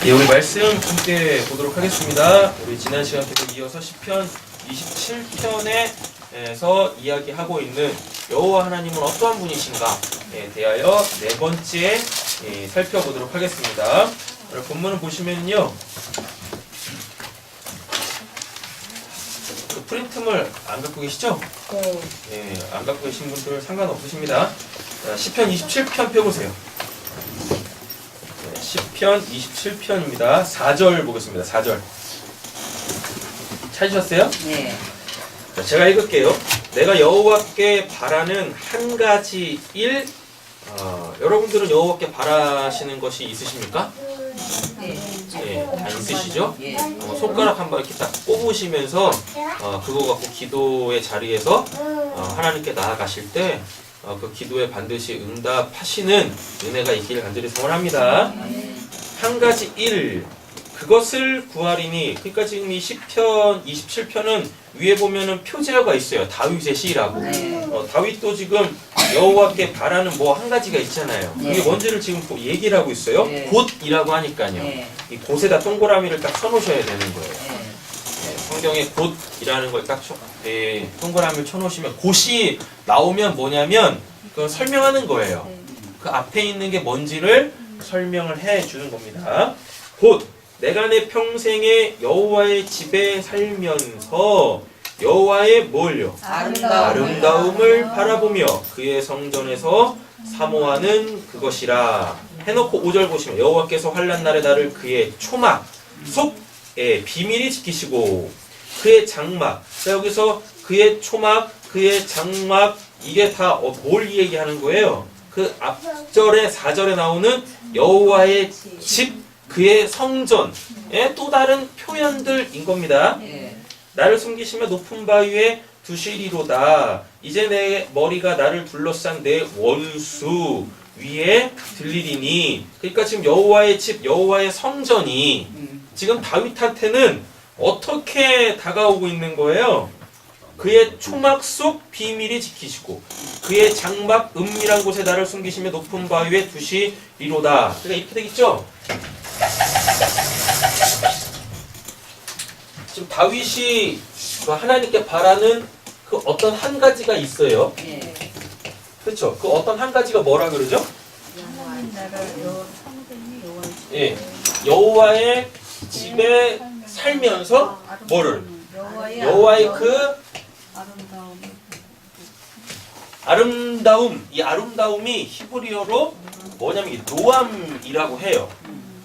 예, 우리 말씀 함께 보도록 하겠습니다. 우리 지난 시간 계속 이어서 시편 27편에서 이야기하고 있는 여호와 하나님은 어떠한 분이신가에 대하여 네 번째 살펴보도록 하겠습니다. 오늘 본문을 보시면요, 그 프린트물 안 갖고 계시죠? 네. 예, 안 갖고 계신 분들 상관없으십니다. 자, 시편 27편 펴보세요. 시편 27편입니다. 4절 보겠습니다. 4절. 찾으셨어요? 네. 자, 제가 읽을게요. 내가 여호와께 바라는 한 가지 일. 여러분들은 여호와께 바라시는 것이 있으십니까? 네. 네, 다 있으시죠? 예. 손가락 한번 이렇게 딱 꼽으시면서 그거 갖고 기도의 자리에서 하나님께 나아가실 때 그 기도에 반드시 응답하시는 은혜가 있기를 간절히 소원합니다. 한 가지 일, 그것을 구하리니. 그러니까 지금 이 시편 27편은 위에 보면은 표제어가 있어요. 다윗의 시라고. 다윗도 지금 여호와께 바라는 뭐 한 가지가 있잖아요. 그게 뭔지를 지금 얘기를 하고 있어요. 곧이라고 하니까요. 이 곧에다 동그라미를 딱 쳐놓으셔야 되는 거예요. 성경에 곧이라는 걸 딱 동그라미를 쳐놓으시면, 곧이 나오면 뭐냐면 그걸 설명하는 거예요. 그 앞에 있는 게 뭔지를 설명을 해 주는 겁니다. 곧 내가 내 평생에 여호와의 집에 살면서 여호와의 뭘요? 아름다움을 바라보며 그의 성전에서 사모하는 그것이라. 해놓고 5절 보시면 여호와께서 환난 날에 나를 그의 초막 속에 비밀히 지키시고 그의 장막. 자, 여기서 그의 초막, 그의 장막, 이게 다 뭘 얘기하는 거예요? 그 앞절에 4절에 나오는 여호와의 집, 그의 성전의 또 다른 표현들인 겁니다. 나를 숨기시며 높은 바위 위에 두시리로다. 이제 내 머리가 나를 둘러싼 내 원수 위에 들리리니. 그러니까 지금 여호와의 집, 여호와의 성전이 지금 다윗한테는 어떻게 다가오고 있는 거예요? 그의 초막 속 비밀이 지키시고 그의 장막 은밀한 곳에 나를 숨기시며 높은 바위 위에 두시리로다. 그러니까 이렇게 되겠죠? 지금 다윗이 하나님께 바라는 그 어떤 한 가지가 있어요. 그렇죠? 그 어떤 한 가지가 뭐라 그러죠? 예, 여호와의 집에 살면서 뭐를? 여호와의 그 아름다움. 이 아름다움이 히브리어로 뭐냐면 노암이라고 해요.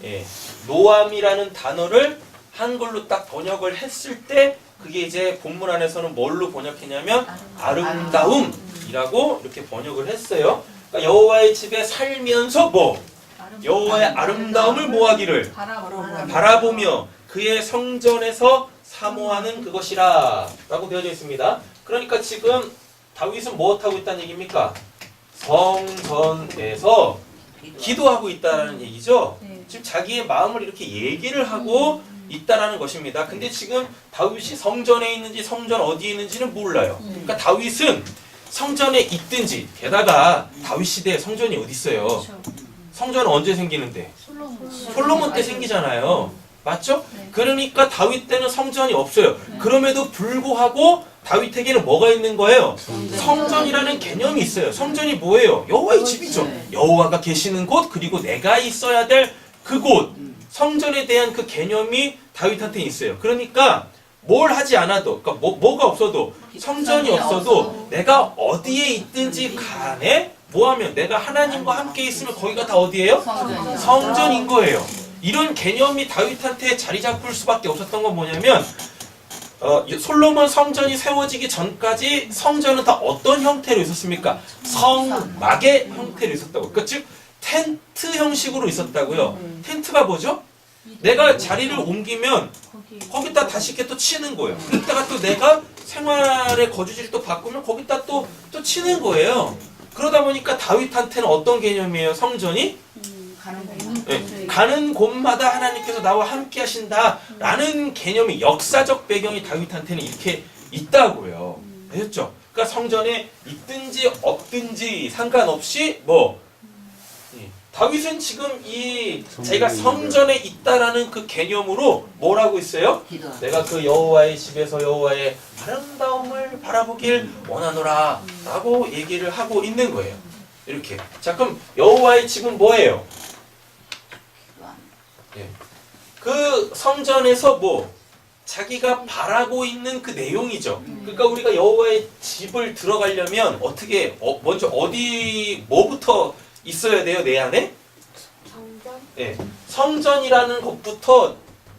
예, 노암이라는 단어를 한글로 딱 번역을 했을 때 그게 이제 본문 안에서는 뭘로 번역했냐면 아름다움이라고 이렇게 번역을 했어요. 그러니까 여호와의 집에 살면서 뭐? 여호와의 아름다움을 뭐하기를? 바라보며 그의 성전에서 사모하는 그것이라 라고 되어져 있습니다. 그러니까 지금 다윗은 무엇하고 있다는 얘기입니까? 성전에서 기도하고 있다는 얘기죠. 지금 자기의 마음을 이렇게 얘기를 하고 있다라는 것입니다. 근데 지금 다윗이 성전에 있는지 성전 어디에 있는지는 몰라요. 그러니까 다윗은 성전에 있든지, 게다가 다윗 시대에 성전이 어디 있어요? 성전은 언제 생기는데? 솔로몬 때 생기잖아요. 맞죠? 그러니까 다윗 때는 성전이 없어요. 그럼에도 불구하고 다윗에게는 뭐가 있는 거예요? 성전이라는 개념이 있어요. 성전이 뭐예요? 여호와의 집이죠. 여호와가 계시는 곳, 그리고 내가 있어야 될 그곳. 성전에 대한 그 개념이 다윗한테 있어요. 그러니까 뭘 하지 않아도, 그러니까 뭐가 없어도, 성전이 없어도 내가 어디에 있든지 간에 뭐하면 내가 하나님과 함께 있으면 거기가 다 어디예요? 성전인 거예요. 이런 개념이 다윗한테 자리 잡을 수밖에 없었던 건 뭐냐면, 솔로몬 성전이 세워지기 전까지 성전은 다 어떤 형태로 있었습니까? 성막의 형태로 있었다고. 그러니까 즉 텐트 형식으로 있었다고요. 텐트가 뭐죠? 내가 자리를 옮기면 거기다 다시 이렇게 또 치는 거예요. 그랬다가 또 내가 생활의 거주지를 또 바꾸면 거기다 또 치는 거예요. 그러다 보니까 다윗한테는 어떤 개념이에요? 성전이? 가는 곳마다 하나님께서 나와 함께 하신다라는 개념이, 역사적 배경이 다윗한테는 이렇게 있다고요. 아셨죠? 그러니까 성전에 있든지 없든지 상관없이 뭐 다윗은 지금 이 자기가 성전에 있다라는 그 개념으로 뭘 하고 있어요? 내가 그 여호와의 집에서 여호와의 아름다움을 바라보길 원하노라 라고 얘기를 하고 있는 거예요. 이렇게. 자, 그럼 여호와의 집은 뭐예요? 예. 그 성전에서 뭐 자기가 바라고 있는 그 내용이죠. 그러니까 우리가 여호와의 집을 들어가려면 어떻게 먼저 어디 뭐부터 있어야 돼요? 내 안에? 성전? 예. 성전이라는 것부터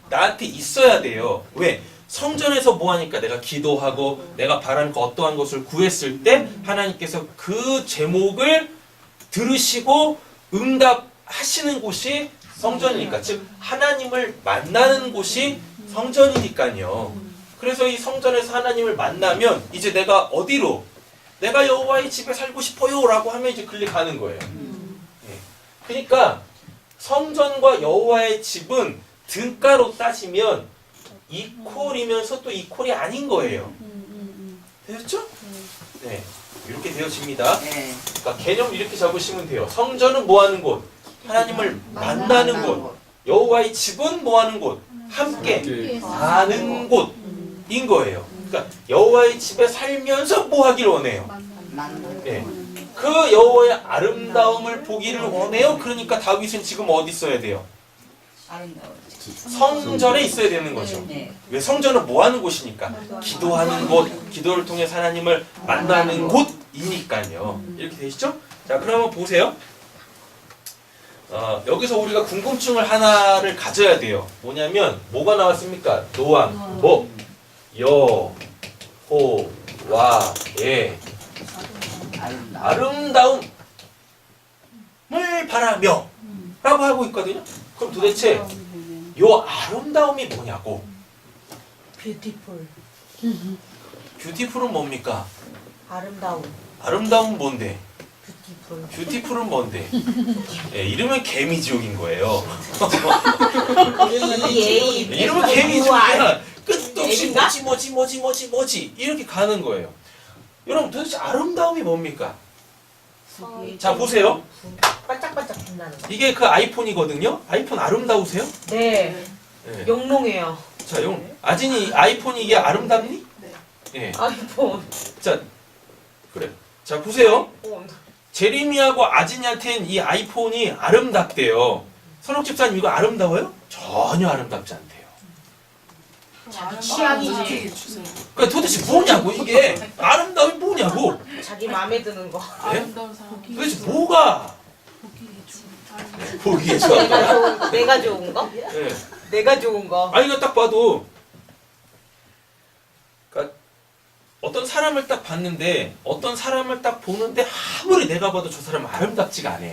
나한테 있어야 돼요. 왜? 성전에서 뭐 하니까 내가 기도하고 내가 바라는 그 어떠한 것을 구했을 때 하나님께서 그 제목을 들으시고 응답하시는 곳이 성전이니까, 즉 하나님을 만나는 곳이 성전이니까요. 그래서 이 성전에서 하나님을 만나면 이제 내가 어디로? 내가 여호와의 집에 살고 싶어요 라고 하면 이제 클릭하는 거예요. 예. 그러니까 성전과 여호와의 집은 등가로 따지면 이퀄이면서 또 이퀄이 아닌 거예요. 되셨죠? 네, 이렇게 되어집니다. 그러니까 개념 이렇게 잡으시면 돼요. 성전은 뭐 하는 곳? 하나님을 만나는 곳. 여호와의 집은 뭐 하는 곳? 함께 사는 곳인 거예요. 그러니까 여호와의 집에 살면서 뭐 하길 원해요? 네. 그 여호와의 아름다움을 보기를 원해요. 그러니까 다윗은 지금 어디 있어야 돼요? 성전에 있어야 되는 거죠. 왜? 성전은 뭐 하는 곳이니까? 기도하는 곳, 기도를 통해 하나님을 만나는 곳이니까요. 이렇게 되시죠? 자, 그러면 보세요. 여기서 우리가 궁금증을 하나를 가져야 돼요. 뭐냐면 뭐가 나왔습니까? 노왕, 뭐? 여호와의 아름다움을 바라며 라고 하고 있거든요. 그럼 도대체 요 아름다움이 뭐냐고. 뷰티풀. 뷰티풀은 뭡니까? 아름다움. 아름다움은 뭔데? 뷰티풀. 뷰티풀은 뭔데? 예, 이름은 개미지옥인 거예요. 이름은 개미지옥이야. 끝도 없이 뭐지 이렇게 가는 거예요. 여러분 도대체 아름다움이 뭡니까? 자, 보세요. 반짝반짝 빛나는 거. 이게 그 아이폰이거든요. 아이폰 아름다우세요? 네. 예. 영롱해요. 자, 아진이 아이폰이 이게 아름답니? 예. 아이폰. 자, 그래. 자, 보세요. 어, 제리미하고 아진이한테는 이 아이폰이 아름답대요. 선옥 집사님 이거 아름다워요? 전혀 아름답지 않대요. 자기 취향이지. 그러니까 도대체 뭐냐고 이게. 아름다움이 뭐냐고. 자기 마음에 드는 거. 네? 도대체 뭐가 보기에 좋아. 내가 좋은 거? 네. 내가 좋은 거. 아니 이거 딱 봐도 그러니까 어떤 사람을 딱 봤는데 어떤 사람을 딱 보는데 아무리 내가 봐도 저 사람은 아름답지가 않아.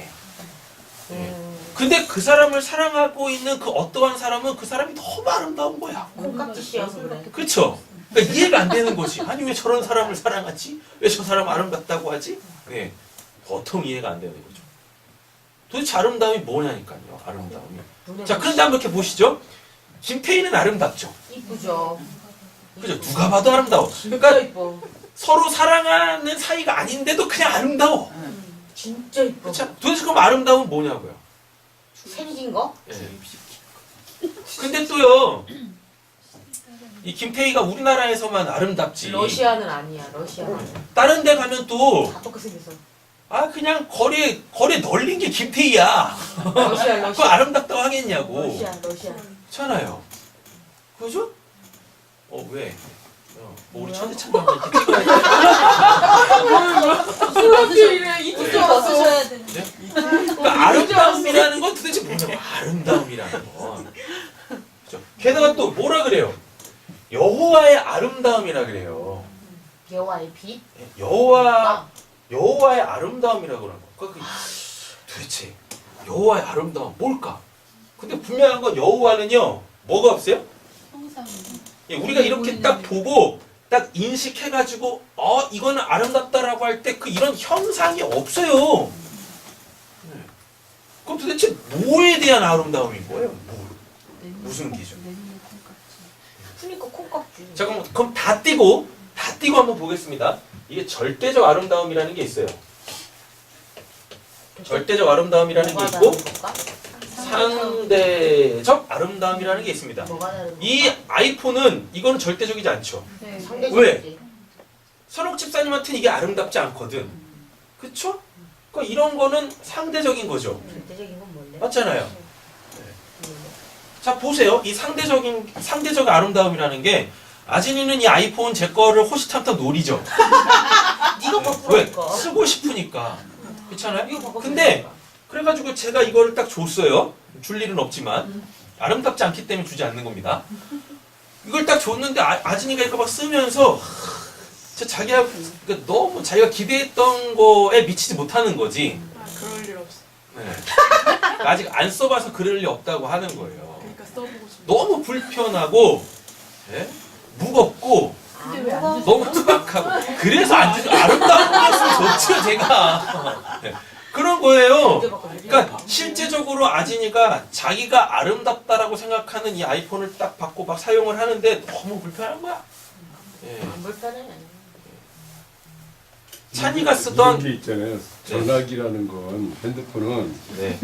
근데 그 사람을 사랑하고 있는 그 어떠한 사람은 그 사람이 너무 아름다운 거야. 콩깍지 씌어서 그래. 그렇죠? 그러니까 이해가 안 되는 거지. 아니 왜 저런 사람을 사랑하지? 왜 저 사람 아름답다고 하지? 네, 보통 이해가 안 되는 거죠. 도대체 아름다움이 뭐냐니까요. 아름다움이. 자, 그런데 한번 이렇게 보시죠. 김태희는 아름답죠. 이쁘죠. 그죠? 누가 봐도 아름다워. 진짜 그러니까 이뻐. 서로 사랑하는 사이가 아닌데도 그냥 아름다워. 진짜 이뻐. 그쵸? 도대체 그럼 아름다움은 뭐냐고요? 생긴 거? 예. 근데 또요, 이 김태희가 우리나라에서만 아름답지. 러시아는 아니야. 러시아는. 다른 데 가면 또, 다 똑같이 생겼어. 그냥 거리에 널린 게 김태희야. 러시아. 그거 아름답다고 하겠냐고. 러시아. 그렇잖아요. 그죠? 왜? 뭐 우리 천재창단 이렇게 찍어야 돼? 이쁘죠? 써셔야 돼. 네? 그러니까 아름다움이라는 건 도대체 뭐냐고. 아름다움이라는 건. 그죠? 게다가 또 뭐라 그래요? 여호와의 아름다움이라 그래요. 여호와의 빛? 여호와의 아름다움이라고 그러는 거. 그러니까 도대체 여호와의 아름다움 뭘까? 근데 분명한 건 여호와는요. 뭐가 없어요? 예, 우리가 이렇게 딱 보고 딱 인식해가지고 이거는 아름답다라고 할 때 그 이런 형상이 없어요. 네. 그럼 도대체 뭐에 대한 아름다움인 거예요? 무슨 기준? 그러니까 콩깍지. 자, 그럼 다 띄고 한번 보겠습니다. 이게 절대적 아름다움이라는 게 있어요. 절대적 아름다움이라는 게 뭐가 있고 다른 걸까? 상대적 아름다움이라는 게 있습니다. 뭐가 다른 걸까? 이 아이폰은 이거는 절대적이지 않죠. 네. 상대적이지. 선옥 집사님한테는 이게 아름답지 않거든. 그쵸? 그러니까 이런 거는 상대적인 거죠. 절대적인 건 뭔데? 맞잖아요. 자 보세요. 이 상대적 아름다움이라는 게 아진이는 이 아이폰 제 거를 호시탐탐 노리죠. 네가 왜? 바꾸라니까. 쓰고 싶으니까. 그렇잖아요? 이거 바꿔. 근데 그래가지고 제가 이거를 딱 줬어요. 줄 일은 없지만 아름답지 않기 때문에 주지 않는 겁니다. 이걸 딱 줬는데 아진이가 이거 막 쓰면서 자기가 그러니까 너무 자기가 기대했던 거에 미치지 못하는 거지. 아, 그럴 일 없어. 네. 아직 안 써봐서 그럴 리 없다고 하는 거예요. 그러니까 써보고 싶어. 너무 불편하고 예? 무겁고 근데 왜안 줬어? 너무 투박하고 그래서 안 주죠. 아름다운 거였으면 좋죠 제가. 네. 그런 거예요. 그러니까 실제적으로 아진이가 자기가 아름답다라고 생각하는 이 아이폰을 딱 받고 막 사용을 하는데 너무 불편한 거야. 예. 안 불편해. 찬이가 쓰던 이런 게 있잖아요. 전화기라는 건 핸드폰은 네.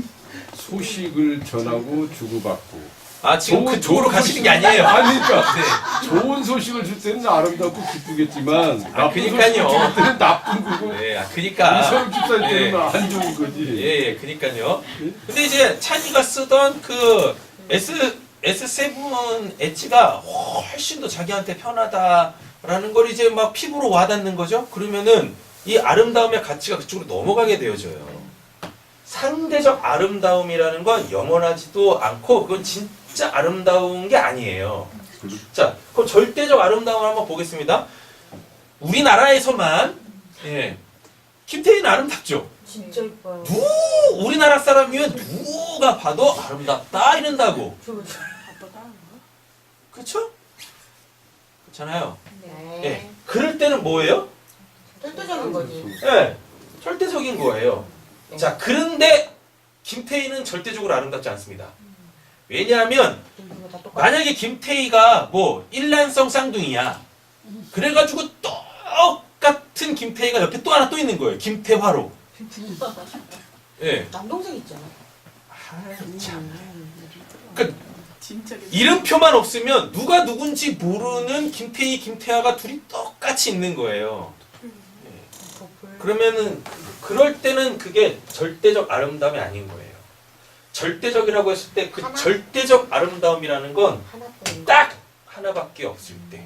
소식을 전하고 주고받고. 아 지금 좋은- 그쪽으로 좋은 가시는 게 소식을- 아니에요. 아니 그러니까 네. 좋은 소식을 줄 때는 아름답고 기쁘겠지만 아, 나쁜 그니까요. 소식을 줄 때는 나쁜 거고 네, 우리 그니까. 서울 집사일 네. 때는 안 좋은 거지. 예, 그니까요. 근데 이제 찬이가 쓰던 그 S7 엣지가 훨씬 더 자기한테 편하다라는 걸 이제 막 피부로 와닿는 거죠. 그러면은 이 아름다움의 가치가 그쪽으로 넘어가게 되어져요. 상대적 아름다움이라는 건 영원하지도 않고 그건 진짜 아름다운 게 아니에요. 자, 그럼 절대적 아름다움을 한번 보겠습니다. 우리나라에서만 예, 김태희는 아름답죠. 진짜 이뻐요. 우리나라 사람이면 누가 봐도 아름답다 이런다고. 아빠 다른 거야? 그렇죠? 그렇잖아요. 네. 예. 그럴 때는 뭐예요? 절대적인 거지. 예. 절대적인 거예요. 자, 그런데 김태희는 절대적으로 아름답지 않습니다. 왜냐하면 이거 다 똑같아. 만약에 김태희가 뭐 일란성 쌍둥이야. 그래가지고 똑같은 김태희가 옆에 또 하나 또 있는 거예요. 김태화로. 예. 남동생 있잖아. 그러니까 진짜 이름표만 없으면 누가 누군지 모르는 김태희, 김태화가 둘이 똑같이 있는 거예요. 커플. 그러면은 그럴 때는 그게 절대적 아름다움이 아닌 거예요. 절대적이라고 했을 때 그 하나? 절대적 아름다움이라는 건 하나뿐인 딱 하나밖에 없을 때.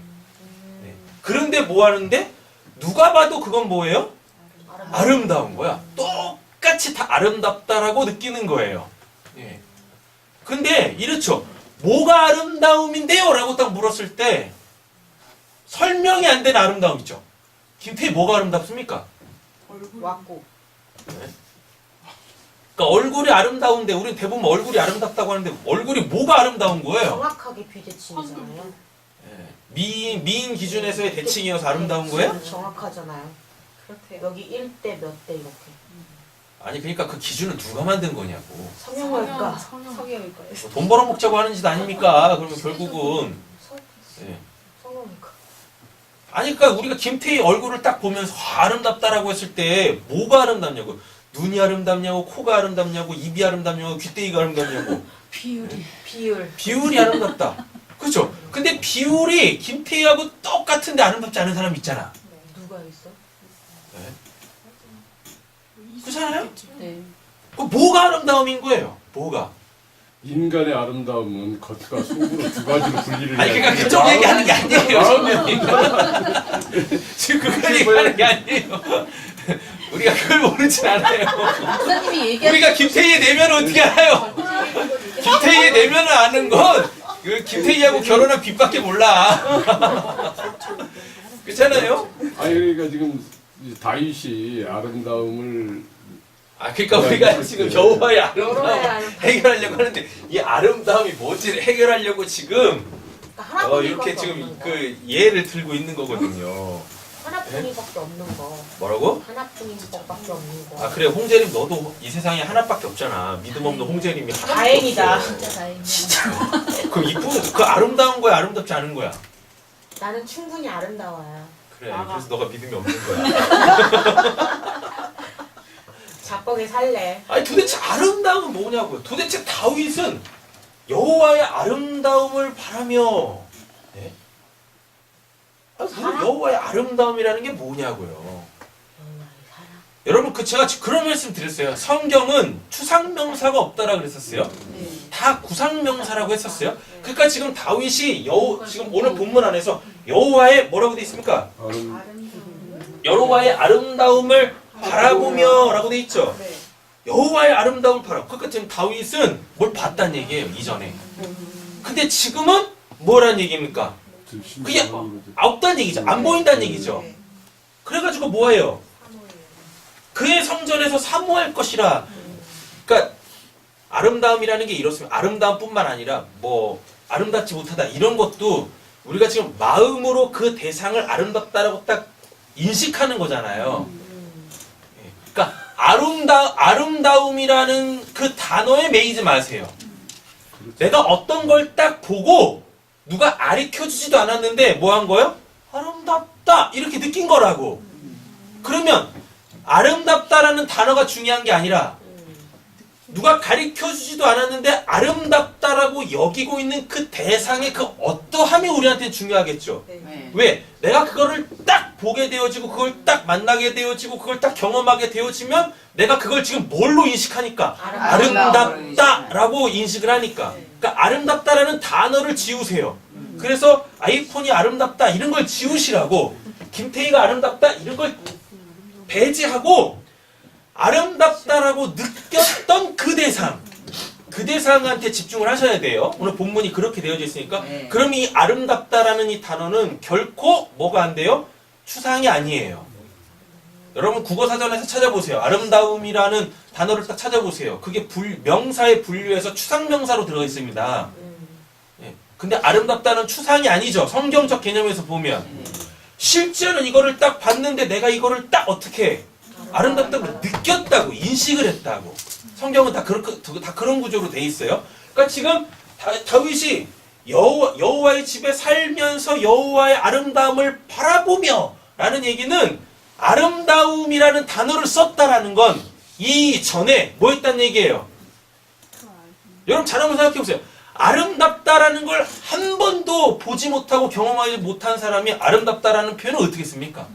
네. 그런데 뭐 하는데 누가 봐도 그건 뭐예요? 아름다운 거야. 똑같이 다 아름답다라고 느끼는 거예요. 예. 근데 이렇죠. 뭐가 아름다움인데요? 라고 딱 물었을 때 설명이 안 되는 아름다움 있죠. 김태희 뭐가 아름답습니까? 얼굴. 왔고. 그러니까 얼굴이 아름다운데 우리는 대부분 얼굴이 아름답다고 하는데 얼굴이 뭐가 아름다운 거예요? 정확하게 비대칭이잖아요. 예. 미인 기준에서의 대칭이어서 아름다운 거예요? 정확하잖아요. 그렇대요. 여기 1대 몇 대 이렇게. 아니 그러니까 그 기준은 누가 만든 거냐고. 성형외과. 성형외과에서. 돈 벌어먹자고 하는 짓 아닙니까? 그러면 결국은 예. 성형외과. 아니 그러니까 우리가 김태희 얼굴을 딱 보면서 아름답다라고 했을 때 뭐가 아름답냐고. 눈이 아름답냐고, 코가 아름답냐고, 입이 아름답냐고, 귀때기가 아름답냐고. 비율이. 비율. 비율이 아름답다. 그렇죠? 근데 비율이 김태희하고 똑같은데 아름답지 않은 사람 있잖아. 누가 있어? 그렇잖아요? 네. 그 뭐가 아름다움인 거예요? 뭐가? 인간의 아름다움은 겉과 속으로 두 가지로 분리를 아니 그러니까 해야 그쪽 돼. 얘기하는 게 아니에요. 선배님. 지금 그걸 얘기하는 게 아니에요. 우리가 그걸 모르진 않아요. 목사님이 얘기하는 우리가 김태희의 내면을 어떻게 알아요? 김태희의 내면을 아는 건 그 김태희하고 결혼한 빚밖에 몰라. 그렇잖아요? 아니 그러니까 지금 다윗이 아름다움을 아 그러니까 우리가 지금 여호와의 아름다움 여호와의 해결하려고 하는데 이 아름다움이 뭔지를 해결하려고 지금 하나뿐인 이렇게 것도 지금 없는 거. 그 예를 들고 있는 거거든요. 하나뿐인 것도 없는 거. 뭐라고? 하나뿐인 것밖에 없는 거. 아 그래 홍재림 너도 이 세상에 하나밖에 없잖아. 믿음 없는 홍재림이 하나밖에 다행이다. 없어. 진짜 다행이야. 그럼 이쁜 그 아름다운 거야 아름답지 않은 거야? 나는 충분히 아름다워요. 그래 나가. 그래서 너가 믿음이 없는 거야. 작곡에 살래. 아니 도대체 아름다움은 뭐냐고요? 도대체 다윗은 여호와의 아름다움을 바라며 네? 여호와의 아름다움이라는 게 뭐냐고요? 여호와의 사랑. 여러분 제가 그런 말씀 드렸어요. 성경은 추상명사가 없다라 그랬었어요. 네. 다 구상명사라고 했었어요. 그러니까 지금 다윗이 지금 오늘 본문 안에서 여호와의 뭐라고 돼 있습니까? 여호와의 아름다움을 바라보며라고 돼 있죠. 네. 여호와의 아름다움을 바라. 그러니까 지금 다윗은 뭘 봤다는 얘기예요 이전에. 근데 지금은 뭐라는 얘기입니까? 그게 없다는 얘기죠. 안 보인다는 얘기죠. 네. 그래가지고 뭐예요? 그의 성전에서 사모할 것이라. 그러니까 아름다움이라는 게 이렇습니다. 아름다움뿐만 아니라 뭐 아름답지 못하다 이런 것도 우리가 지금 마음으로 그 대상을 아름답다라고 딱 인식하는 거잖아요. 그러니까 아름다움이라는 그 단어에 매이지 마세요. 내가 어떤 걸 딱 보고 누가 가르쳐주지도 않았는데 뭐 한 거예요? 아름답다 이렇게 느낀 거라고. 그러면 아름답다라는 단어가 중요한 게 아니라 누가 가르쳐주지도 않았는데 아름답다라고 여기고 있는 그 대상의 그 어떠함이 우리한테는 중요하겠죠. 네. 왜? 내가 그거를 딱 보게 되어지고 그걸 딱 만나게 되어지고 그걸 딱 경험하게 되어지면 내가 그걸 지금 뭘로 인식하니까? 아름답다라고 인식을 하니까. 그러니까 아름답다라는 단어를 지우세요. 그래서 아이폰이 아름답다 이런 걸 지우시라고, 김태희가 아름답다 이런 걸 배제하고 아름답다라고 느꼈던 그 대상한테 집중을 하셔야 돼요. 오늘 본문이 그렇게 되어져 있으니까. 네. 그럼 이 아름답다라는 이 단어는 결코 뭐가 안 돼요? 추상이 아니에요. 여러분 국어사전에서 찾아보세요. 아름다움이라는 단어를 딱 찾아보세요. 그게 명사에 분류해서 추상명사로 들어가 있습니다. 예. 근데 아름답다는 추상이 아니죠. 성경적 개념에서 보면. 실제는 이거를 딱 봤는데 내가 이거를 딱 어떻게 해? 아름답다고 느꼈다고 인식을 했다고. 성경은 다 그런 구조로 돼 있어요. 그러니까 지금 다윗이 여호와의 집에 살면서 여호와의 아름다움을 바라보며 라는 얘기는 아름다움이라는 단어를 썼다라는 건 이전에 뭐 했다는 얘기예요? 여러분 잘 한번 생각해 보세요. 아름답다라는 걸 한 번도 보지 못하고 경험하지 못한 사람이 아름답다라는 표현을 어떻게 씁니까?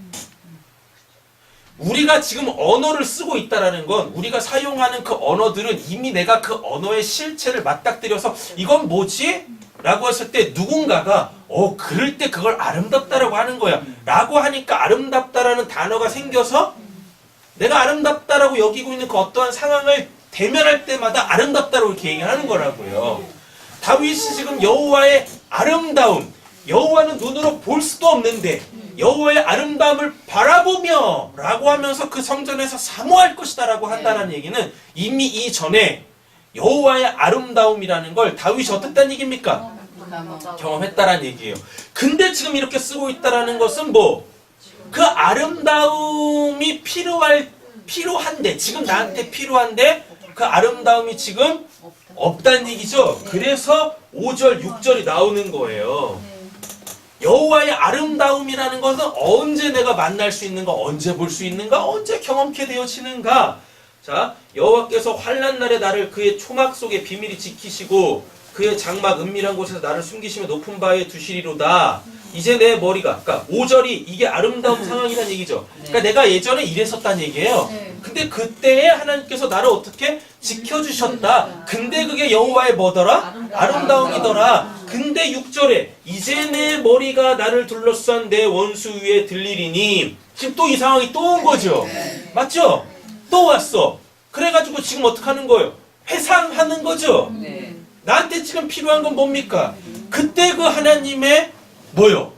우리가 지금 언어를 쓰고 있다라는 건 우리가 사용하는 그 언어들은 이미 내가 그 언어의 실체를 맞닥뜨려서 이건 뭐지? 라고 했을 때 누군가가 그럴 때 그걸 아름답다라고 하는 거야 라고 하니까 아름답다라는 단어가 생겨서 내가 아름답다라고 여기고 있는 그 어떠한 상황을 대면할 때마다 아름답다라고 이렇게 얘기하는 거라고요. 다윗이 지금 여호와의 아름다움, 여호와는 눈으로 볼 수도 없는데 여호와의 아름다움을 바라보며 라고 하면서 그 성전에서 사모할 것이다 라고 한다는 얘기는 이미 이전에 여호와의 아름다움이라는 걸 다윗이 어땠다는 얘기입니까? 경험했다라는 얘기예요. 근데 지금 이렇게 쓰고 있다라는 것은 뭐? 그 아름다움이 필요한데 지금 나한테 필요한데 그 아름다움이 지금 없다는 얘기죠. 그래서 5절, 6절이 나오는 거예요. 여호와의 아름다움이라는 것은 언제 내가 만날 수 있는가, 언제 볼 수 있는가, 언제 경험케 되어지는가. 자, 여호와께서 환난 날에 나를 그의 초막 속에 비밀히 지키시고 그의 장막 은밀한 곳에서 나를 숨기시며 높은 바에 두시리로다. 이제 내 머리가, 그러니까 5절이 이게 아름다운 상황이라는 얘기죠. 그러니까 내가 예전에 이랬었다는 얘기예요. 근데 그때에 하나님께서 나를 어떻게 지켜주셨다. 근데 그게 여호와의 뭐더라? 아름다움이더라. 근데 6절에 이제 내 머리가 나를 둘러싼 내 원수 위에 들리리니. 지금 또 이 상황이 또 온 거죠. 맞죠? 또 왔어. 그래가지고 지금 어떻게 하는 거예요? 회상하는 거죠. 나한테 지금 필요한 건 뭡니까? 그때 그 하나님의 뭐요?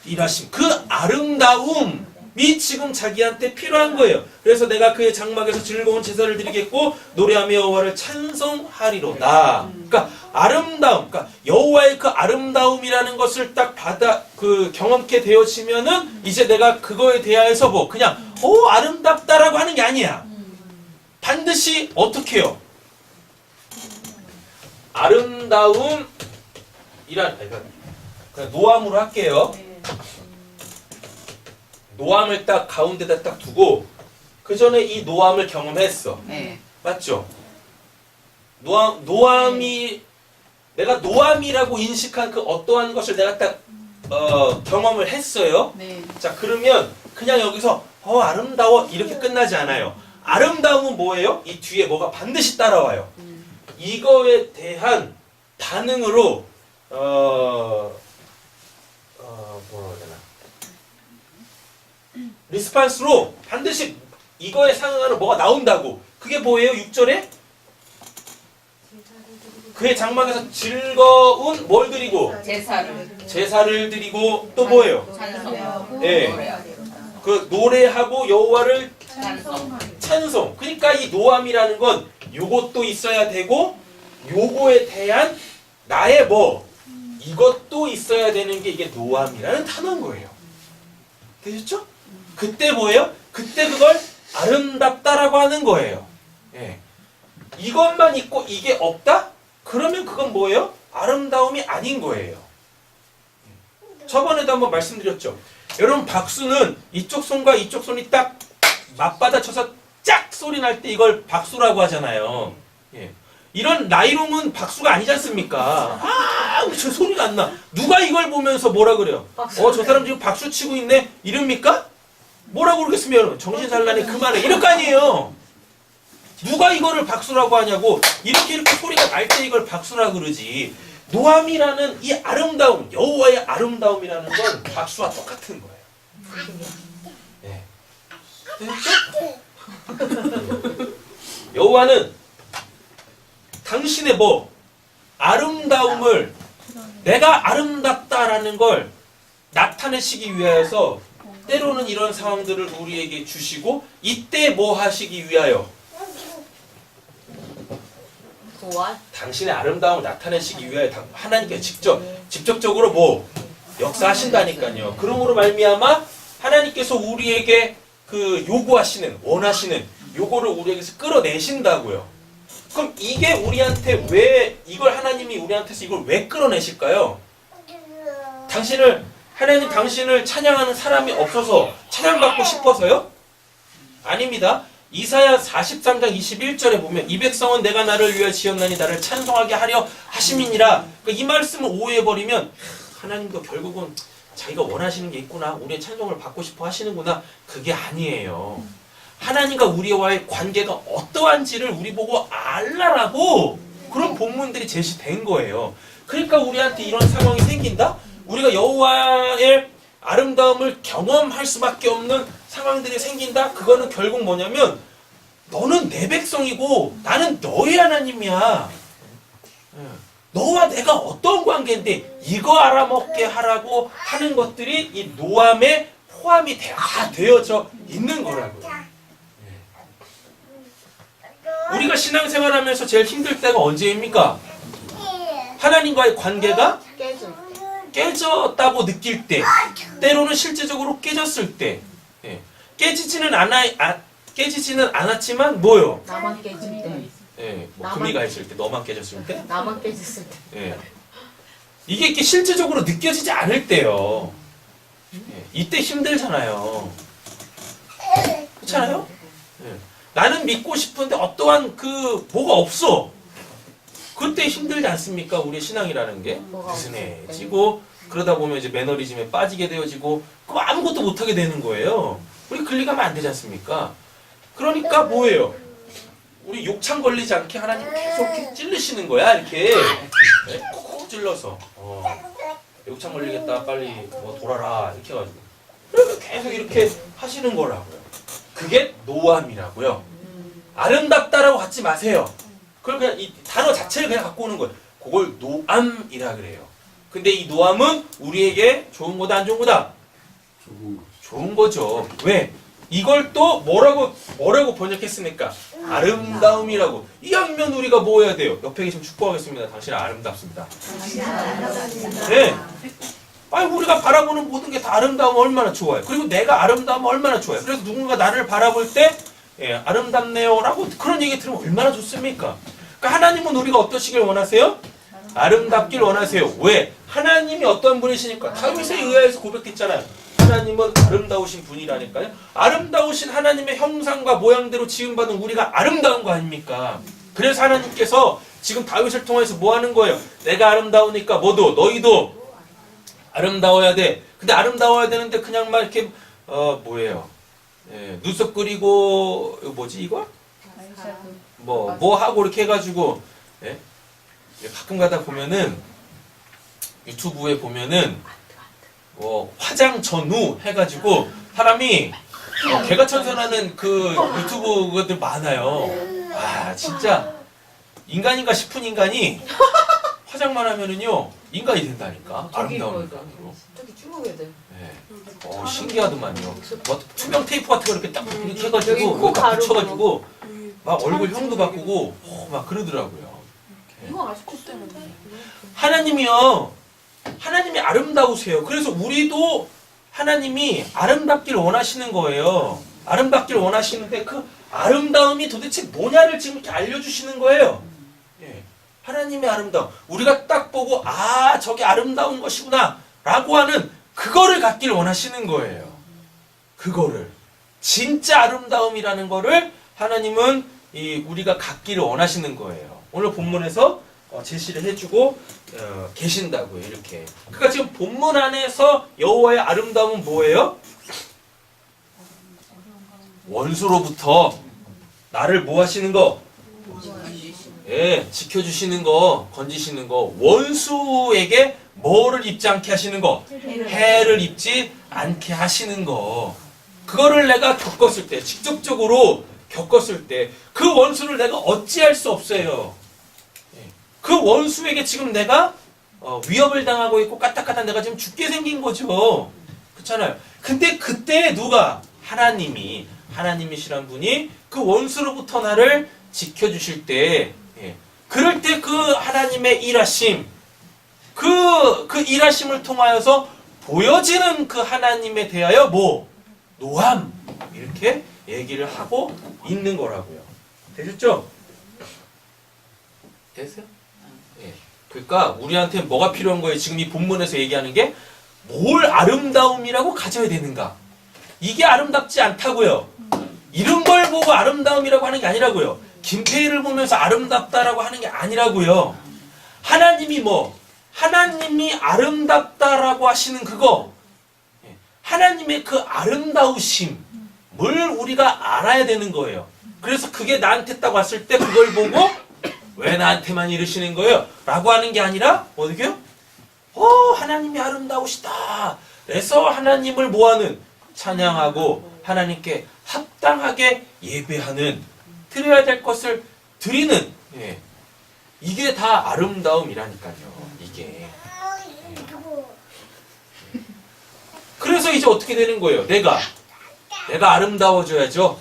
일하심. 그 아름다움이 지금 자기한테 필요한 거예요. 그래서 내가 그의 장막에서 즐거운 제사를 드리겠고 노래하며 여호와를 찬송하리로다. 그러니까 아름다움, 그러니까 여호와의 그 아름다움이라는 것을 딱 경험케 되어지면은 이제 내가 그거에 대하여서 뭐 그냥 아름답다라고 하는 게 아니야. 반드시 어떻게 해요? 아름다움이란 그냥 노함으로 할게요. 노함을 딱 가운데다 딱 두고 그 전에 이 노암을 경험했어. 네. 맞죠? 노암이 내가 노암이라고 인식한 그 어떠한 것을 내가 딱 경험을 했어요. 네. 자, 그러면 그냥 여기서 아름다워 이렇게 끝나지 않아요. 아름다움은 뭐예요? 이 뒤에 뭐가 반드시 따라와요. 이거에 대한 반응으로 뭐라고 해야 되나? 리스판스로 반드시 이거에 상응하는 뭐가 나온다고. 그게 뭐예요? 6절에? 그의 장막에서 즐거운 뭘 드리고? 제사를 드리고 또 뭐예요? 예. 그 노래하고 여호와를 찬송. 그러니까 이 노함이라는 건 요것도 있어야 되고 요거에 대한 나의 뭐 이것도 있어야 되는 게 이게 노함이라는 단어인 거예요. 되셨죠? 그때 뭐예요? 그때 그걸 아름답다라고 하는 거예요. 예. 이것만 있고 이게 없다? 그러면 그건 뭐예요? 아름다움이 아닌 거예요. 저번에도 한번 말씀드렸죠. 여러분 박수는 이쪽 손과 이쪽 손이 딱 맞받아쳐서 짝 소리 날 때 이걸 박수라고 하잖아요. 예. 이런 나이롱은 박수가 아니지 않습니까? 저 소리가 안 나. 누가 이걸 보면서 뭐라 그래요? 저 사람 지금 박수 치고 있네? 이럽니까? 뭐라고 그러겠습니까, 여러분? 정신산란이 그만해. 이럴 거 아니에요. 누가 이거를 박수라고 하냐고. 이렇게 소리가 날 때 이걸 박수라 그러지. 노함이라는 이 아름다움, 여호와의 아름다움이라는 건 박수와 똑같은 거예요. 네. 됐죠? 여호와는 당신의 아름다움을 내가 아름답다라는 걸 나타내시기 위하여서 때로는 이런 상황들을 우리에게 주시고 이때 뭐 하시기 위하여? 당신의 아름다움을 나타내시기 위하여 하나님께서 직접적으로 역사하신다니까요. 그러므로 말미암아 하나님께서 우리에게 그 요구하시는 원하시는 요거를 우리에게서 끌어내신다고요. 그럼 이게 우리한테 왜 이걸 하나님이 우리한테서 이걸 왜 끌어내실까요? 하나님 당신을 찬양하는 사람이 없어서 찬양받고 싶어서요? 아닙니다. 이사야 43장 21절에 보면 이 백성은 내가 나를 위하여 지었나니 나를 찬송하게 하려 하심이니라. 그러니까 이 말씀을 오해해버리면 하나님도 결국은 자기가 원하시는 게 있구나. 우리의 찬송을 받고 싶어 하시는구나. 그게 아니에요. 하나님과 우리와의 관계가 어떠한지를 우리 보고 알라라고 그런 본문들이 제시된 거예요. 그러니까 우리한테 이런 상황이 생긴다? 우리가 여호와의 아름다움을 경험할 수밖에 없는 상황들이 생긴다? 그거는 결국 뭐냐면 너는 내 백성이고 나는 너의 하나님이야. 너와 내가 어떤 관계인데 이거 알아먹게 하라고 하는 것들이 이 노함에 포함이 다 되어져 있는 거라고요. 우리가 신앙생활하면서 제일 힘들 때가 언제입니까? 하나님과의 관계가 깨졌다고 느낄 때, 때로는 실제적으로 깨졌을 때, 깨지지는 않았지만 뭐요? 나만 깨질 때. 금이가 있을 때, 너만 깨졌을 때, 나만 깨졌을 때. 이게 이렇게 실제적으로 느껴지지 않을 때요. 이때 힘들잖아요. 그렇잖아요? 나는 믿고 싶은데 어떠한 뭐가 없어. 그때 힘들지 않습니까? 우리의 신앙이라는 게 느슨해지고 그러다 보면 이제 매너리즘에 빠지게 되어지고 그럼 아무것도 못하게 되는 거예요. 우리 클릭하면 안 되지 않습니까? 그러니까 뭐예요? 우리 욕창 걸리지 않게 하나님 계속 이렇게 찔르시는 거야. 이렇게 콕콕 찔러서 욕창 걸리겠다 빨리 돌아라 이렇게 해가지고 그러니까 계속 이렇게 하시는 거라고요. 그게 노함이라고요. 아름답다라고 갖지 마세요. 그걸 그냥 이 단어 자체를 그냥 갖고 오는 거예요. 그걸 노암이라 그래요. 근데 이 노암은 우리에게 좋은 거다 안 좋은 거다? 좋은 거죠. 왜? 이걸 또 뭐라고 번역했습니까? 아름다움이라고. 이 양면 우리가 뭐 해야 돼요? 옆에 계시면 축복하겠습니다. 당신은 아름답습니다. 네. 아니 우리가 바라보는 모든 게 다 아름다우면 얼마나 좋아요. 그리고 내가 아름다우면 얼마나 좋아요. 그래서 누군가 나를 바라볼 때 아름답네요 라고 그런 얘기 들으면 얼마나 좋습니까? 그러니까 하나님은 우리가 어떠시길 원하세요? 아름답길 원하세요. 왜? 하나님이 어떤 분이시니까 다윗에 의하여서 고백했잖아요. 하나님은 아름다우신 분이라니까요. 아름다우신 하나님의 형상과 모양대로 지음받은 우리가 아름다운 거 아닙니까? 그래서 하나님께서 지금 다윗을 통해서 뭐 하는 거예요? 내가 아름다우니까 뭐도 너희도 아름다워야 돼. 근데 아름다워야 되는데 그냥 막 이렇게 뭐예요? 예, 눈썹 그리고 뭐지 이거? 뭐 하고 이렇게 해가지고 예? 가끔 가다 보면은 유튜브에 보면은 뭐 화장 전후 해가지고 사람이 개가천선하는 그 유튜브 것들 많아요. 아 진짜 인간인가 싶은 인간이 화장만 하면은요 인간이 된다니까. 아름다운 인간으로. 저기 중국 애들. 네. 신기하더만요. 뭐 투명 테이프 같은 거 이렇게 딱 이렇게 해가지고 여기 코 여기다 가루로. 붙여가지고 막 얼굴형도 바꾸고 막 그러더라고요. 이거 아직도 때문에. 하나님이요. 하나님이 아름다우세요. 그래서 우리도 하나님이 아름답기를 원하시는 거예요. 아름답기를 원하시는데 그 아름다움이 도대체 뭐냐를 지금 이렇게 알려주시는 거예요. 예. 하나님의 아름다움. 우리가 딱 보고 아 저게 아름다운 것이구나 라고 하는 그거를 갖기를 원하시는 거예요. 그거를. 진짜 아름다움이라는 거를 하나님은 우리가 갖기를 원하시는 거예요. 오늘 본문에서 제시를 해주고 계신다고요. 이렇게. 그러니까 지금 본문 안에서 여호와의 아름다움은 뭐예요? 원수로부터 나를 뭐 하시는 거? 예, 지켜주시는 거, 건지시는 거. 원수에게 뭐를 입지 않게 하시는 거? 해를 입지 않게 하시는 거. 그거를 내가 겪었을 때, 직접적으로 겪었을 때 그 원수를 내가 어찌할 수 없어요. 그 원수에게 지금 내가 위협을 당하고 있고 까딱까딱 내가 지금 죽게 생긴 거죠. 그렇잖아요. 근데 그때 누가? 하나님이시란 분이 그 원수로부터 나를 지켜주실 때 그럴 때 그 하나님의 일하심 그 일하심을 통하여서 보여지는 그 하나님에 대하여 뭐? 노함 이렇게 얘기를 하고 있는 거라고요. 되셨죠? 됐어요? 예. 그러니까 우리한테 뭐가 필요한 거예요? 지금 이 본문에서 얘기하는 게 뭘 아름다움이라고 가져야 되는가? 이게 아름답지 않다고요. 이런 걸 보고 아름다움이라고 하는 게 아니라고요. 김태희를 보면서 아름답다라고 하는 게 아니라고요. 하나님이 뭐? 하나님이 아름답다라고 하시는 그거. 하나님의 그 아름다우심을 우리가 알아야 되는 거예요. 그래서 그게 나한테 딱 왔을 때 그걸 보고 왜 나한테만 이러시는 거예요? 라고 하는 게 아니라 어떻게요? 하나님이 아름다우시다. 그래서 하나님을 뭐하는? 찬양하고 하나님께 합당하게 예배하는 드려야 될 것을 드리는 이게 다 아름다움이라니까요. 이게. 그래서 이제 어떻게 되는 거예요? 내가 아름다워져야죠.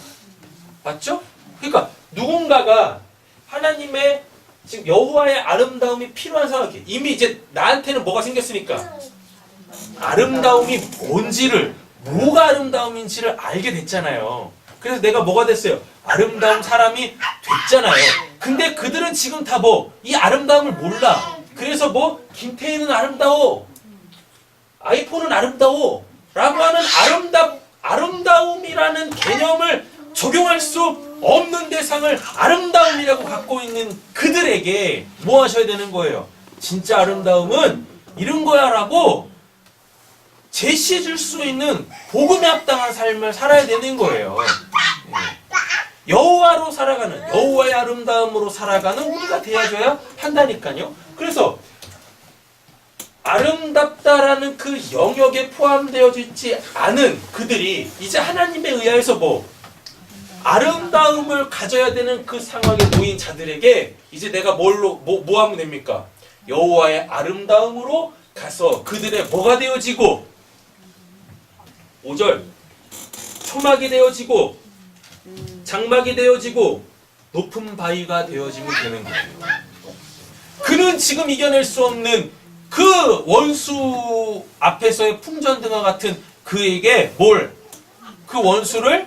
맞죠? 그러니까 누군가가 하나님의 지금 여호와의 아름다움이 필요한 상황이 이미 이제 나한테는 뭐가 생겼으니까 아름다움이 뭔지를 뭐가 아름다움인지를 알게 됐잖아요. 그래서 내가 뭐가 됐어요? 아름다운 사람이 됐잖아요. 근데 그들은 지금 다 뭐 이 아름다움을 몰라. 그래서 뭐 김태희는 아름다워, 아이폰은 아름다워 라고 하는 아름다움이라는 개념을 적용할 수 없는 대상을 아름다움이라고 갖고 있는 그들에게 뭐 하셔야 되는 거예요? 진짜 아름다움은 이런 거야 라고 제시해 줄 수 있는 복음에 합당한 삶을 살아야 되는 거예요. 여호와로 살아가는, 여호와의 아름다움으로 살아가는 우리가 되어줘야 한다니까요. 그래서 아름답다라는 그 영역에 포함되어 있지 않은 그들이 이제 하나님에 의하여서 뭐 아름다움을 가져야 되는 그 상황에 놓인 자들에게 이제 내가 뭐 하면 됩니까? 여호와의 아름다움으로 가서 그들의 뭐가 되어지고 5절 초막이 되어지고 장막이 되어지고 높은 바위가 되어지면 되는 거예요. 그는 지금 이겨낼 수 없는 그 원수 앞에서의 풍전등과 같은 그에게 그 원수를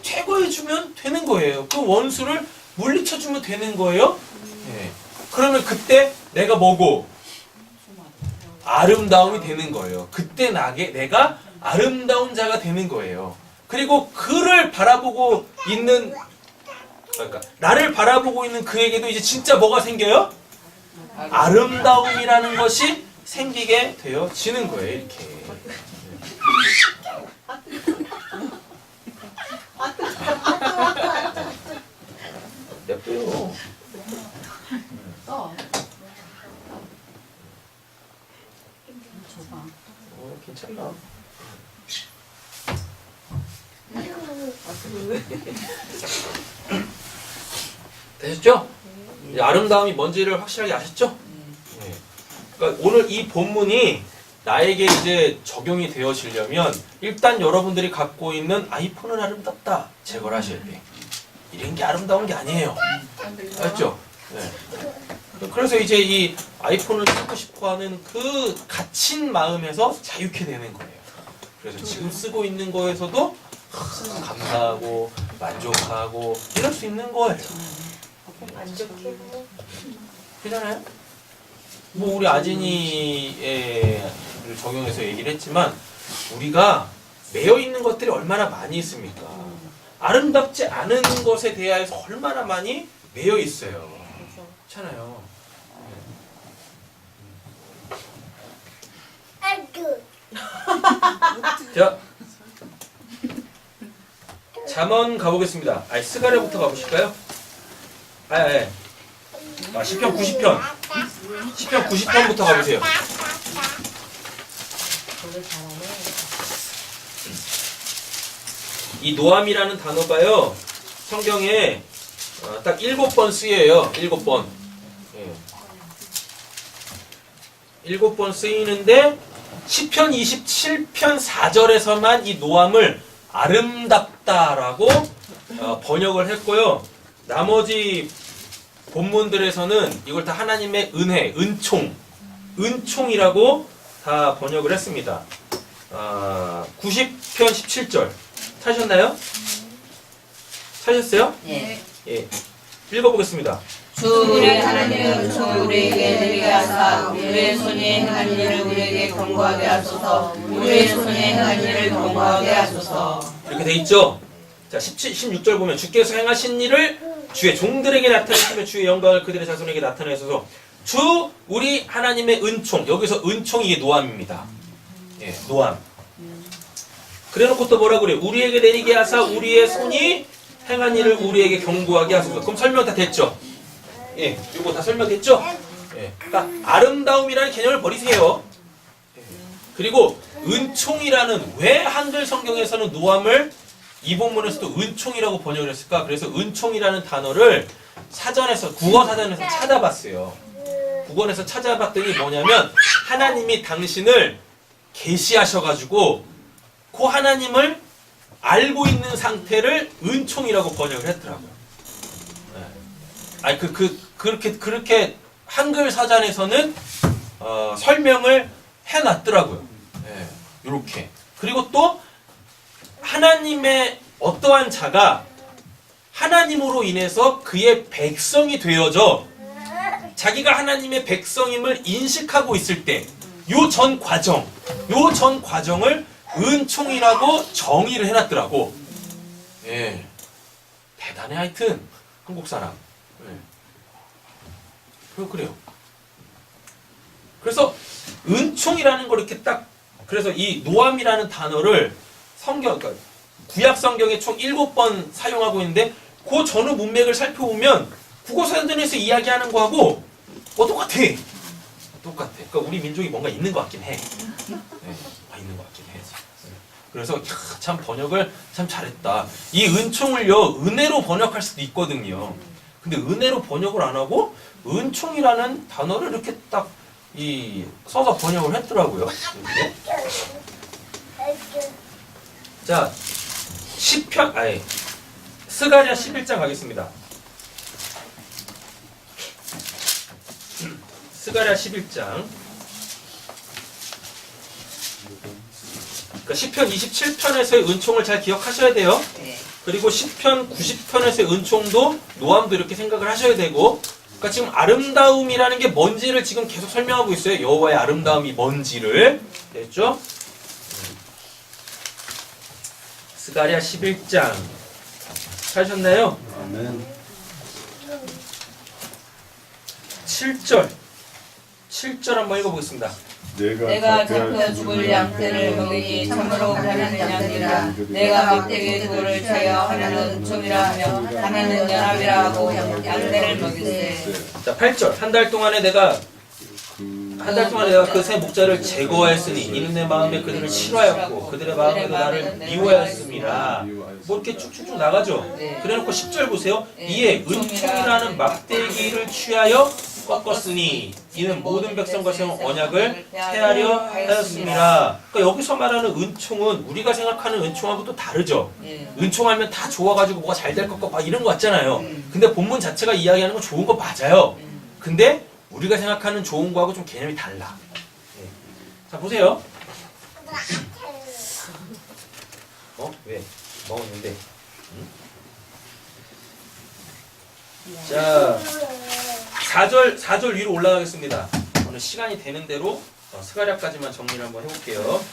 퇴거해주면 되는 거예요. 그 원수를 물리쳐주면 되는 거예요. 그러면 그때 내가 뭐고? 아름다움이 되는 거예요. 그때 내가 아름다운 자가 되는 거예요. 그리고 그를 바라보고 있는, 그러니까 나를 바라보고 있는 그에게도 이제 진짜 뭐가 생겨요? 아름다움이라는 것이 생기게 되어지는 거예요. 이렇게. 냅둬요. 써. 괜찮나? 되셨죠? 이제 아름다움이 뭔지를 확실하게 아셨죠? 네. 그러니까 오늘 이 본문이 나에게 이제 적용이 되어지려면 일단 여러분들이 갖고 있는 아이폰은 아름답다 제거를 하셔야 돼. 이런 게 아름다운 게 아니에요. 알죠? 네. 그래서 이제 이 아이폰을 쓰고 싶어하는 그 갇힌 마음에서 자유케 되는 거예요. 그래서 지금 쓰고 있는 거에서도 감사하고 만족하고 이럴 수 있는 거예요. 그잖아요. 뭐 우리 아진이를 적용해서 얘기를 했지만 우리가 매여 있는 것들이 얼마나 많이 있습니까? 아름답지 않은 것에 대하여서 얼마나 많이 매여 있어요. 그렇잖아요. 자, 잠언 가보겠습니다. 아니, 스가랴부터 가보실까요? 시편 90편. 시편 90편부터 가보세요. 이 노함이라는 단어가요, 성경에 딱 7번 쓰여요. 7번. 7번 쓰이는데, 시편 27편 4절에서만 이 노함을 아름답다라고 번역을 했고요. 나머지 본문들에서는 이걸 다 하나님의 은혜, 은총이라고 다 번역을 했습니다. 90편 17절 찾으셨나요? 찾으셨어요? 네. 예. 읽어보겠습니다. 주 우리 하나님은 주 우리에게 내리게 하사 우리의 손이 행한 일을 우리에게 경고하게 하소서. 우리의 손이 행한 일을 경고하게 하소서. 이렇게 돼 있죠? 자, 16절 보면 주께서 행하신 일을 주의 종들에게 나타내시며 주의 영광을 그들의 자손에게 나타내소서. 주 우리 하나님의 은총. 여기서 은총이 이게 노함입니다. 예, 노함. 그래놓고 또 뭐라고 그래요? 우리에게 내리게 하사 우리의 손이 행한 일을 우리에게 경고하게 하소서. 그럼 설명 다 됐죠? 예, 이거 다 설명됐죠? 예, 그러니까 아름다움이라는 개념을 버리세요. 예, 그리고 은총이라는, 왜 한글 성경에서는 노함을 이 본문에서도 은총이라고 번역을 했을까? 그래서 은총이라는 단어를 사전에서, 국어 사전에서 찾아봤어요. 국어에서 찾아봤더니 뭐냐면 하나님이 당신을 계시하셔가지고 그 하나님을 알고 있는 상태를 은총이라고 번역을 했더라고요. 네. 아니 그렇게 한글 사전에서는 설명을 해놨더라고요. 네. 이렇게. 그리고 또 하나님의 어떠한 자가 하나님으로 인해서 그의 백성이 되어져 자기가 하나님의 백성임을 인식하고 있을 때 요 전 과정을 은총이라고 정의를 해놨더라고. 예. 대단해, 하여튼. 한국 사람. 예. 그래요. 그래서, 은총이라는 걸 이렇게 딱, 그래서 이 노함이라는 단어를 그러니까 구약 성경에 총 7번 사용하고 있는데, 그 전후 문맥을 살펴보면, 국어사전에서 이야기하는 거하고, 똑같아. 그러니까 우리 민족이 뭔가 있는 것 같긴 해. 네, 있는 것 같긴 해. 그래서 참 번역을 참 잘했다. 이 은총을요, 은혜로 번역할 수도 있거든요. 근데 은혜로 번역을 안 하고 은총이라는 단어를 이렇게 딱 써서 번역을 했더라고요. 자, 스가랴 11장 가겠습니다. 스가랴 11장. 그러니까 시편 27편에서의 은총을 잘 기억하셔야 돼요. 그리고 시편 90편에서의 은총도 노함도 이렇게 생각을 하셔야 되고, 그러니까 지금 아름다움이라는 게 뭔지를 지금 계속 설명하고 있어요. 여호와의 아름다움이 뭔지를. 됐죠? 스가랴 11장 하셨나요? 아멘. 7절 한번 읽어보겠습니다. 내가 잡혀 죽을 양떼를 먹이니 참으로 하나는 양이라. 내가 막대기에 돌을 채여 하나는 은총이라 하며 하나는 연합이라 하고 양떼를 먹일세. 자, 8절. 한 달 동안에 내가 그 새 목자를 제거하였으니 이는 내 마음에 그들을 싫어하였고 그들의 마음에도 나를 미워하였습니다. 뭐 이렇게 쭉쭉쭉 나가죠. 네. 그래놓고 10절 보세요. 이에 은총이라는 막대기를 취하여 꺾었으니 이는 모든 백성과 세운 언약을 해하려 하였습니다. 그러니까 여기서 말하는 은총은 우리가 생각하는 은총하고 또 다르죠. 예. 은총하면 다 좋아가지고 뭐가 잘 될 것 같고 막 이런 거 같잖아요. 근데 본문 자체가 이야기하는 건 좋은 거 맞아요. 근데 우리가 생각하는 좋은 거하고 좀 개념이 달라. 예. 자, 보세요. 왜? 먹었는데. 자, 4절 위로 올라가겠습니다. 오늘 시간이 되는 대로 스가랴까지만 정리를 한번 해볼게요.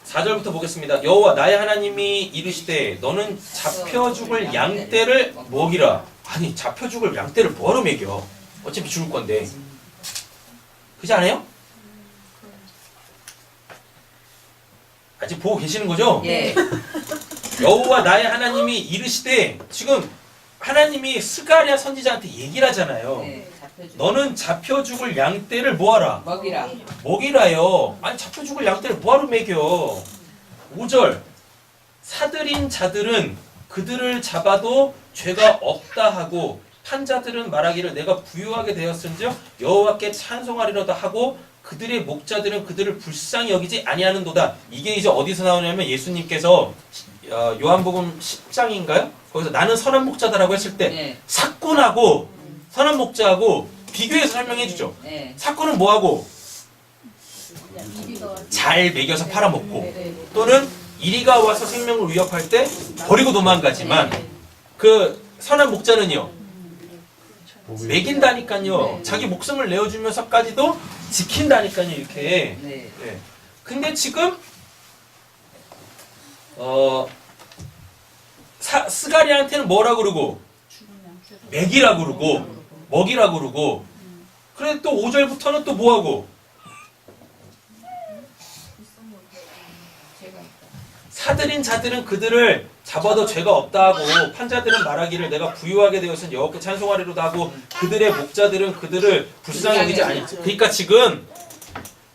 4절부터 보겠습니다. 여호와 나의 하나님이 이르시되 너는 잡혀 죽을 양떼를 먹이라. 아니, 잡혀 죽을 양떼를 뭐하러 먹여? 어차피 죽을 건데. 그렇지 않아요? 아직 보고 계시는 거죠? 예. 여호와 나의 하나님이 이르시되, 지금 하나님이 스가랴 선지자한테 얘기를 하잖아요. 네, 잡혀주- 너는 잡혀 죽을 양떼를 뭐하라? 먹이라. 먹이라요. 아니, 잡혀 죽을 양떼를 뭐하러 먹여? 5절. 사들인 자들은 그들을 잡아도 죄가 없다 하고 판자들은 말하기를 내가 부유하게 되었은즉 여호와께 찬송하리로다 하고 그들의 목자들은 그들을 불쌍히 여기지 아니하는도다. 이게 이제 어디서 나오냐면 예수님께서 요한복음 10장인가요? 거기서 나는 선한 목자다라고 했을 때 네. 사꾼하고 선한 목자하고 비교해서 설명해 주죠. 네. 사꾼은 뭐하고? 잘 먹여서 팔아먹고 또는 이리가 와서 생명을 위협할 때 버리고 도망가지만 그 선한 목자는요 먹인다니까요. 자기 목숨을 내어주면서까지도 지킨다니까요. 이렇게. 네. 네. 근데 지금 스가랴한테는 뭐라 그러고 먹이라 그러고 먹이라 그러고 그래 또 5절부터는 또 뭐하고 사들인 자들은 그들을 잡아도 죄가 없다 하고 판자들은 말하기를 내가 부유하게 되었으니 여호와께 찬송하리로다 하고 그들의 목자들은 그들을 불쌍히 여기지 아니. 그러니까 지금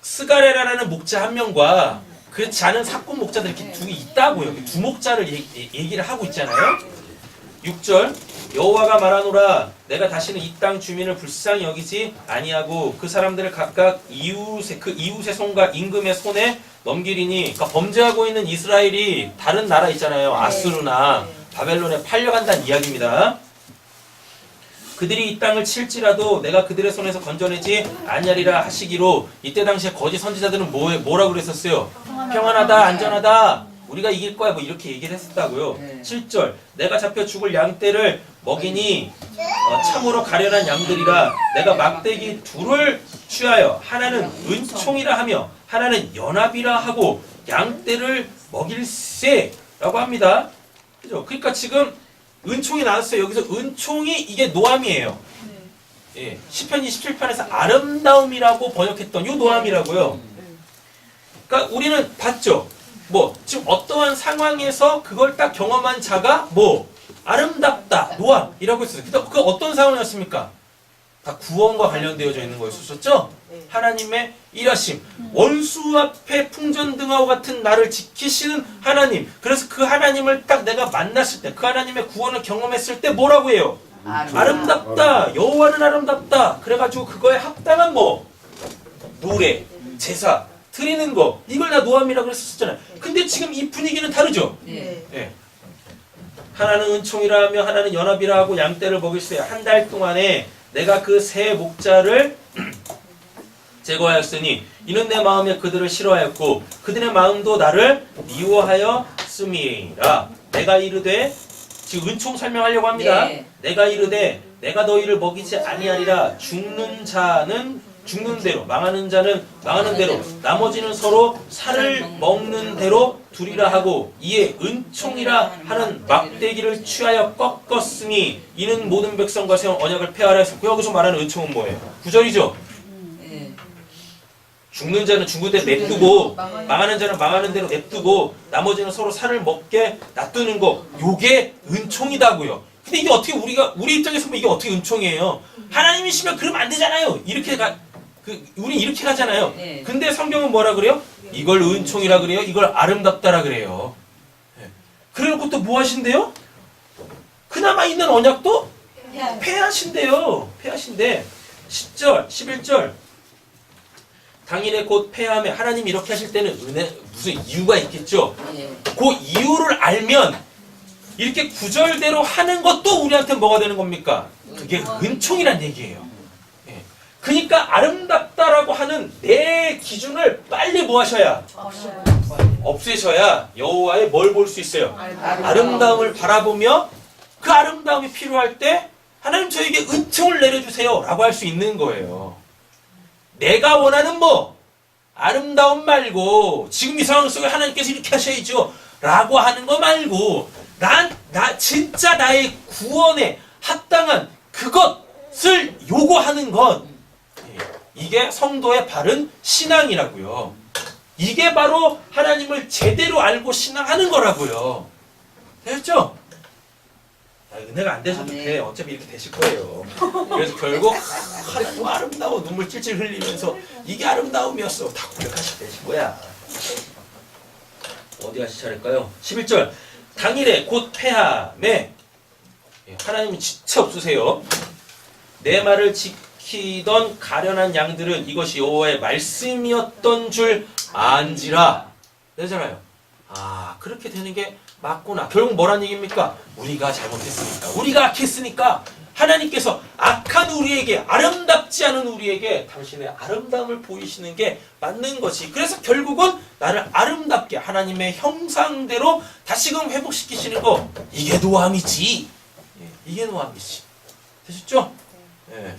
스가랴라는 목자 한 명과 그렇지 않은 사꾼 목자들이 이렇게 두 있다고요. 두 목자를 얘기를 하고 있잖아요. 6절 여호와가 말하노라 내가 다시는 이 땅 주민을 불쌍히 여기지 아니하고 그 사람들을 각각 이웃의 손과 임금의 손에 넘기리니. 그러니까 범죄하고 있는 이스라엘이 다른 나라 있잖아요. 아수르나 바벨론에 팔려간다는 이야기입니다. 그들이 이 땅을 칠지라도 내가 그들의 손에서 건져내지 아니하리라 하시기로. 이때 당시에 거짓 선지자들은 뭐라 그랬었어요? 평안하다, 안전하다, 우리가 이길 거야, 뭐 이렇게 얘기를 했었다고요. 7절 내가 잡혀 죽을 양떼를 먹이니 참으로 가련한 양들이라. 내가 막대기 둘을 취하여 하나는 은총이라 하며 하나는 연합이라 하고 양떼를 먹일세 라고 합니다. 그죠? 그러니까 지금 은총이 나왔어요. 여기서 은총이 이게 노함이에요. 예, 시편 27편에서 아름다움이라고 번역했던 요 노함이라고요. 그러니까 우리는 봤죠. 뭐 지금 어떠한 상황에서 그걸 딱 경험한 자가 뭐 아름답다, 노함이라고 했어요. 그 어떤 상황이었습니까? 다 구원과 관련되어져 있는 거였었죠. 하나님의 일하심, 원수 앞에 풍전등하고 같은 나를 지키시는 하나님. 그래서 그 하나님을 딱 내가 만났을 때, 그 하나님의 구원을 경험했을 때 뭐라고 해요? 아름답다, 여호와는 아름답다. 그래가지고 그거에 합당한 뭐 노래, 제사 드리는 거, 이걸 다 노함이라고 그랬었잖아요. 근데 지금 이 분위기는 다르죠. 예. 하나는 은총이라 하며 하나는 연합이라 하고 양떼를 먹일세. 한 달 동안에 내가 그 새 목자를 제거하였으니 이는 내 마음에 그들을 싫어하였고 그들의 마음도 나를 미워하였음이라. 내가 이르되, 지금 은총 설명하려고 합니다. 내가 이르되 내가 너희를 먹이지 아니하리라. 죽는 자는 죽는 대로, 망하는 자는 망하는 대로, 나머지는 서로 살을 먹는 대로 두리라 하고 이에 은총이라 하는 막대기를 취하여 꺾었으니 이는 모든 백성과 세운 언약을 폐하라 했습니다. 여기서 말하는 은총은 뭐예요? 구절이죠. 예. 죽는 자는 죽은 대로 냅두고 망하는 자는 망하는 대로 냅두고 나머지는 서로 살을 먹게 놔두는 거, 요게 은총이다고요. 근데 이게 어떻게 우리 입장에서 보면 이게 어떻게 은총이에요? 하나님이시면 그러면 안 되잖아요. 우리 이렇게 가잖아요. 네. 근데 성경은 뭐라 그래요? 이걸 은총이라 그래요. 이걸 아름답다라 그래요. 그래놓고 또 뭐 하신대요? 그나마 있는 언약도 폐하신대요. 폐하신대. 10절, 11절. 당일에 곧 폐하며 하나님 이렇게 하실 때는 무슨 이유가 있겠죠. 예. 그 이유를 알면 이렇게 구절대로 하는 것도 우리한테 뭐가 되는 겁니까? 그게 은총이란 얘기예요. 예. 그러니까 아름답다라고 하는 내 기준을 빨리 뭐 하셔야? 없애셔야 여호와의 뭘 볼 수 있어요? 아름다움을 바라보며 그 아름다움이 필요할 때 하나님 저에게 은총을 내려주세요 라고 할 수 있는 거예요. 내가 원하는 뭐 아름다움 말고 지금 이 상황 속에 하나님께서 이렇게 하셔야죠 라고 하는 거 말고 나 진짜 나의 구원에 합당한 그것을 요구하는 것, 이게 성도의 바른 신앙이라고요. 이게 바로 하나님을 제대로 알고 신앙하는 거라고요. 됐죠? 은혜가 안 되셔도 돼. 어차피 이렇게 되실 거예요. 그래서 결국 하나님 아름다워 눈물 찔찔 흘리면서 이게 아름다움이었어 다 고백하시게 되실 거야. 어디 가시 차릴까요? 11절. 당일에 곧 폐하매 하나님은 진짜 없으세요. 내 말을 지키던 가련한 양들은 이것이 여호와의 말씀이었던 줄 안지라. 되잖아요. 아, 그렇게 되는 게 맞구나. 결국 뭐란 얘기입니까? 우리가 잘못했으니까, 우리가 악했으니까 하나님께서 악한 우리에게, 아름답지 않은 우리에게 당신의 아름다움을 보이시는 게 맞는 거지. 그래서 결국은 나를 아름답게 하나님의 형상대로 다시금 회복시키시는 거, 이게 노함이지. 이게 노함이지. 되셨죠? 예.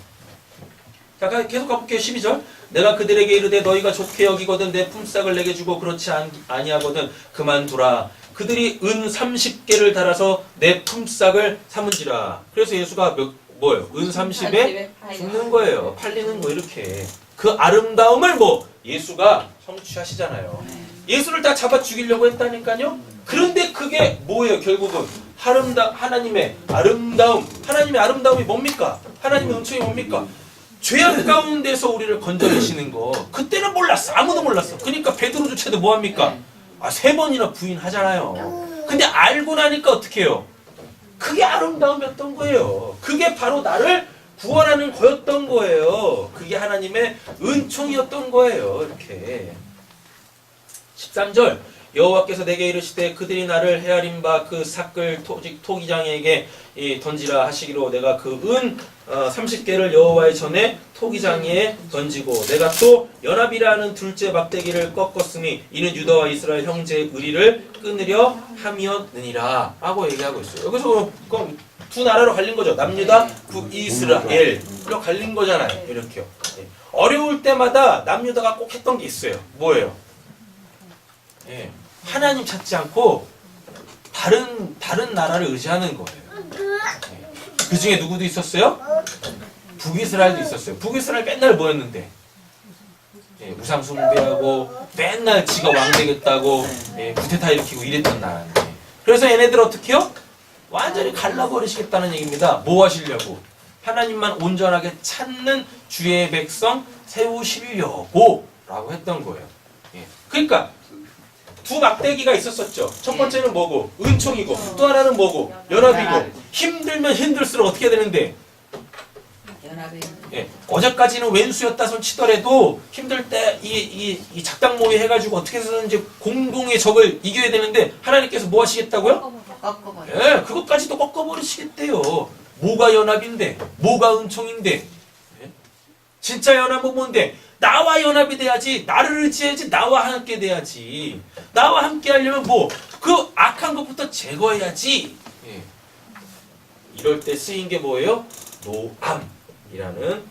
자, 계속 가볼게요. 12절. 내가 그들에게 이르되 너희가 좋게 여기거든 내 품삯을 내게 주고 그렇지 아니하거든 그만두라. 그들이 은 30개를 달아서 내 품삯을 삼은지라. 그래서 예수가 뭐예요? 은 30에 죽는 거예요. 팔리는 거 이렇게. 그 아름다움을 예수가 성취하시잖아요. 예수를 다 잡아 죽이려고 했다니까요. 그런데 그게 뭐예요? 결국은 하나님의 아름다움. 하나님의 아름다움이 뭡니까? 하나님의 은총이 뭡니까? 죄악 가운데서 우리를 건져내시는 거. 그때는 몰랐어. 아무도 몰랐어. 그러니까 베드로조차도 뭐합니까? 3번이나 부인하잖아요. 근데 알고 나니까 어떻게 해요? 그게 아름다움이었던 거예요. 그게 바로 나를 구원하는 거였던 거예요. 그게 하나님의 은총이었던 거예요. 이렇게. 13절. 여호와께서 내게 이르시되 그들이 나를 헤아린 바 그 삭을 토기장에게 던지라 하시기로 내가 그 은 30개를 여호와의 전에 토기장에 던지고 내가 또 연합이라는 둘째 막대기를 꺾었으니 이는 유다와 이스라엘 형제의 의리를 끊으려 함이었느니라 라고 얘기하고 있어요. 여기서 그럼 두 나라로 갈린 거죠. 남유다, 북이스라엘로 갈린 거잖아요. 이렇게요. 어려울 때마다 남유다가 꼭 했던 게 있어요. 뭐예요? 하나님 찾지 않고 다른 나라를 의지하는 거예요. 그 중에 누구도 있었어요? 북이스라엘도 있었어요. 북이스라엘 맨날 뭐였는데? 우상 숭배하고 맨날 지가 왕 되겠다고 구테타 일으키고 이랬던 나라인데. 그래서 얘네들 어떻게 해요? 완전히 갈라버리시겠다는 얘기입니다. 뭐 하시려고? 하나님만 온전하게 찾는 주의 백성 세우시려고 라고 했던 거예요. 그러니까 두 막대기가 있었었죠. 첫 번째는 뭐고? 은총이고 또 하나는 뭐고? 연합이고. 힘들면 힘들수록 어떻게 되는데? 어제까지는 왼수였다 손 치더라도 힘들 때 이 작당 모의 해가지고 어떻게 해서든지 공동의 적을 이겨야 되는데 하나님께서 뭐 하시겠다고요? 그것까지도 꺾어버리시겠대요. 뭐가 연합인데? 뭐가 은총인데? 진짜 연합은 뭔데? 나와 연합이 돼야지. 나를 의지해야지. 나와 함께 돼야지. 나와 함께 하려면 그 악한 것부터 제거해야지. 이럴 때 쓰인 게 뭐예요? 노암이라는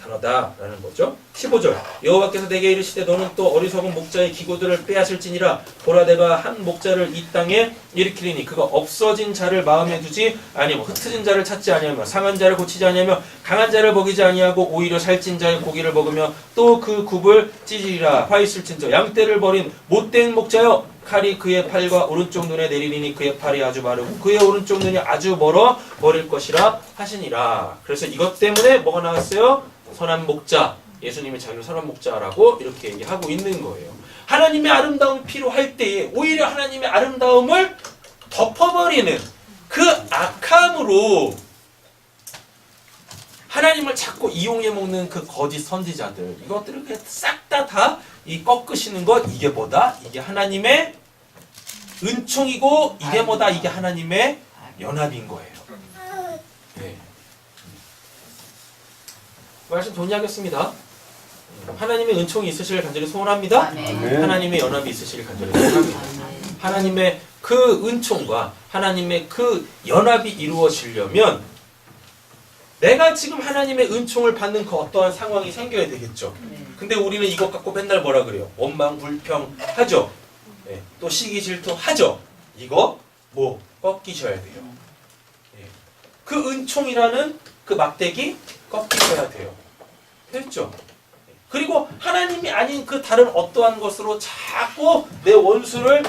단어다라는 거죠. 15절 여호와께서 내게 이르시되 너는 또 어리석은 목자의 기고들을 빼앗을지니라. 보라 내가 한 목자를 이 땅에 일으키리니 그가 없어진 자를 마음에 두지 아니하며 흩어진 자를 찾지 아니하며 상한 자를 고치지 아니하며 강한 자를 먹이지 아니하고 오히려 살찐 자의 고기를 먹으며 또 그 굽을 찢으리라. 화 있을진저 양떼를 버린 못된 목자여 칼이 그의 팔과 오른쪽 눈에 내리리니 그의 팔이 아주 마르고 그의 오른쪽 눈이 아주 멀어 버릴 것이라 하시니라. 그래서 이것 때문에 뭐가 나왔어요? 선한 목자. 예수님이 자기를 선한 목자라고 이렇게 얘기하고 있는 거예요. 하나님의 아름다움이 필요할 때에 오히려 하나님의 아름다움을 덮어버리는 그 악함으로 하나님을 자꾸 이용해 먹는 그 거짓 선지자들, 이것들을 그냥 싹 다 이 꺾으시는 것, 이게 뭐다? 이게 하나님의 은총이고 이게 뭐다? 이게 하나님의 연합인 거예요. 네. 말씀 정리하겠습니다. 하나님의 은총이 있으시길 간절히 소원합니다. 아멘. 하나님의 연합이 있으시길 간절히 소원합니다. 하나님의 그 은총과 하나님의 그 연합이 이루어지려면 내가 지금 하나님의 은총을 받는 그 어떠한 상황이 생겨야 되겠죠. 근데 우리는 이것 갖고 맨날 뭐라 그래요? 원망 불평 하죠. 네. 또 시기 질투 하죠. 이거 뭐 꺾이셔야 돼요. 네. 그 은총이라는 그 막대기 꺾이셔야 돼요. 됐죠? 그리고 하나님이 아닌 그 다른 어떠한 것으로 자꾸 내 원수를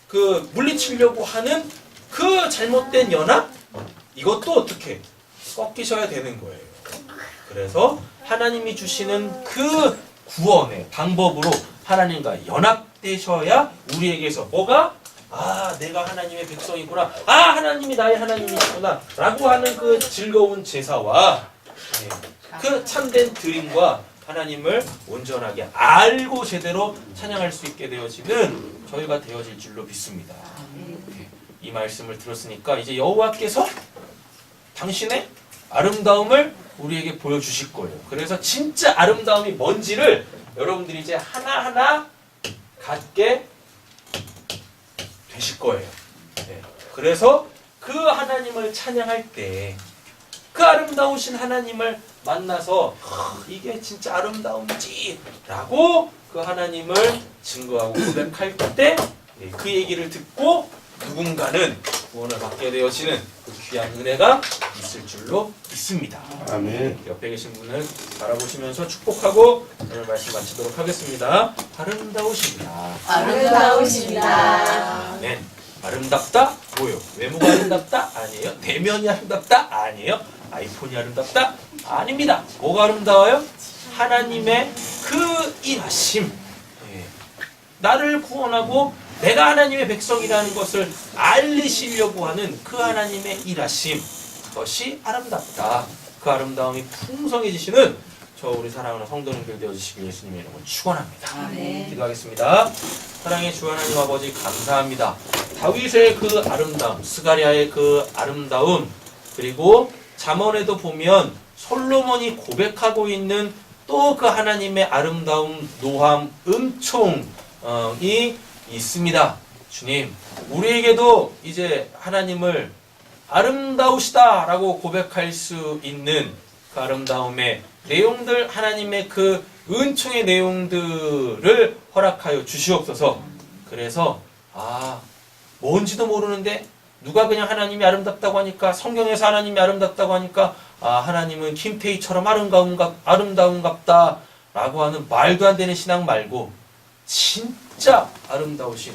그 물리치려고 하는 그 잘못된 연합, 이것도 어떻게 꺾이셔야 되는 거예요. 그래서 하나님이 주시는 그 구원의 방법으로 하나님과 연합되셔야 우리에게서 뭐가? 아, 내가 하나님의 백성이구나. 아, 하나님이 나의 하나님이시구나. 라고 하는 그 즐거운 제사와 그 참된 드림과 하나님을 온전하게 알고 제대로 찬양할 수 있게 되어지는 저희가 되어질 줄로 믿습니다. 이 말씀을 들었으니까 이제 여호와께서 당신의 아름다움을 우리에게 보여주실 거예요. 그래서 진짜 아름다움이 뭔지를 여러분들이 이제 하나하나 갖게 되실 거예요. 네. 그래서 그 하나님을 찬양할 때 그 아름다우신 하나님을 만나서 이게 진짜 아름다움이지 라고 그 하나님을 증거하고 고백할 때 그 얘기를 듣고 누군가는 구원을 받게 되어지는 그 귀한 은혜가 있을 줄로 믿습니다. 아멘. 옆에 계신 분을 바라보시면서 축복하고 오늘 말씀 마치도록 하겠습니다. 아름다우십니다. 아름다우십니다. 아멘. 아름답다? 뭐요? 외모가 아름답다? 아니에요. 대면이 아름답다? 아니에요. 아이폰이 아름답다? 아닙니다. 뭐가 아름다워요? 하나님의 그 일하심. 예. 나를 구원하고 내가 하나님의 백성이라는 것을 알리시려고 하는 그 하나님의 일하심. 그것이 아름답다. 그 아름다움이 풍성해지시는 저 우리 사랑하는 성도님들 되어주시길 예수님의 이름으로 축원합니다. 아멘. 기도하겠습니다. 사랑의 주 하나님 아버지 감사합니다. 다윗의 그 아름다움, 스가랴의 그 아름다움, 그리고 잠언에도 보면 솔로몬이 고백하고 있는 또 그 하나님의 아름다움, 노함, 은총이 있습니다. 주님, 우리에게도 이제 하나님을 아름다우시다라고 고백할 수 있는 그 아름다움의 내용들, 하나님의 그 은총의 내용들을 허락하여 주시옵소서. 그래서 뭔지도 모르는데 누가 그냥 하나님이 아름답다고 하니까, 성경에서 하나님이 아름답다고 하니까 하나님은 김태희처럼 아름다운갑다 라고 하는 말도 안 되는 신앙 말고 진짜 아름다우신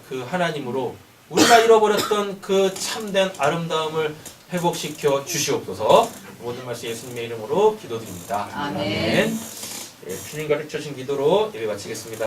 그 하나님으로 우리가 잃어버렸던 그 참된 아름다움을 회복시켜 주시옵소서. 모든 말씀 예수님의 이름으로 기도드립니다. 아멘. 예, 주님 가르쳐 주신 기도로 예배 마치겠습니다.